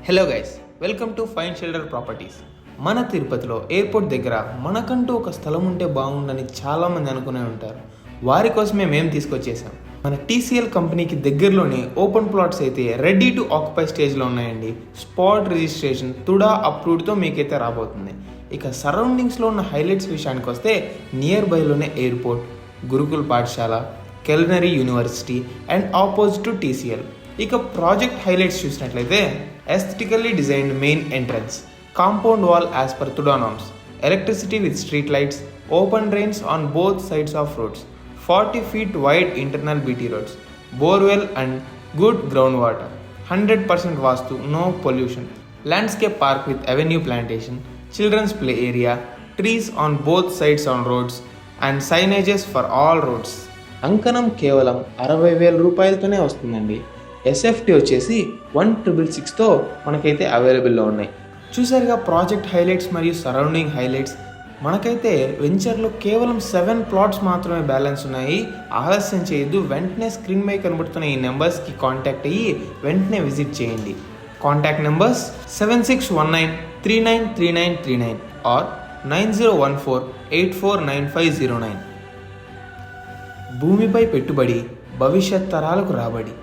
Hello guys, welcome to fine shelter properties. మన తిరుపతిలో airport దగ్గర మనకంటూ ఒక స్థలం ఉంటే బాగుండని చాలామంది అనుకునే ఉంటారు. వారి కోసమే మేము తీసుకొచ్చేసాం. మన టీసీఎల్ కంపెనీకి దగ్గరలోనే ఓపెన్ ప్లాట్స్ అయితే రెడీ టు ఆక్యుపై స్టేజ్లో ఉన్నాయండి. స్పాట్ రిజిస్ట్రేషన్ తుడా అప్రూవ్డ్తో మీకైతే రాబోతుంది. ఇక సరౌండింగ్స్లో ఉన్న హైలైట్స్ విషయానికి వస్తే నియర్ బైలోనే ఎయిర్పోర్ట్, గురుకుల్ పాఠశాల, culinary university and opposite to TCL. ఇక ప్రాజెక్ట్ హైలైట్స్ చూసినట్లయితే aesthetically designed main entrance, compound wall as per Tuda norms, electricity with street lights, open drains on both sides of roads, 40 feet wide internal BT roads, borewell and good groundwater, 100% vastu, no pollution, landscape park with avenue plantation, children's play area, trees on both sides on roads and signages for all roads. అంకణం కేవలం 60,000 రూపాయలతోనే వస్తుందండి. SFT వచ్చేసి 1,666తో మనకైతే అవైలబుల్లో ఉన్నాయి. చూసారుగా project highlights మరియు surrounding highlights. మనకైతే వెంచర్లో కేవలం 7 ప్లాట్స్ మాత్రమే బ్యాలెన్స్ ఉన్నాయి. ఆలస్యం చేయొద్దు, వెంటనే స్క్రీన్ పై కనబడుతున్న ఈ నెంబర్స్కి కాంటాక్ట్ అయ్యి వెంటనే విజిట్ చేయండి. Contact numbers 7619393939 or 9014849509. భూమిపై పెట్టుబడి, భవిష్యత్ తరాలకు రాబడి.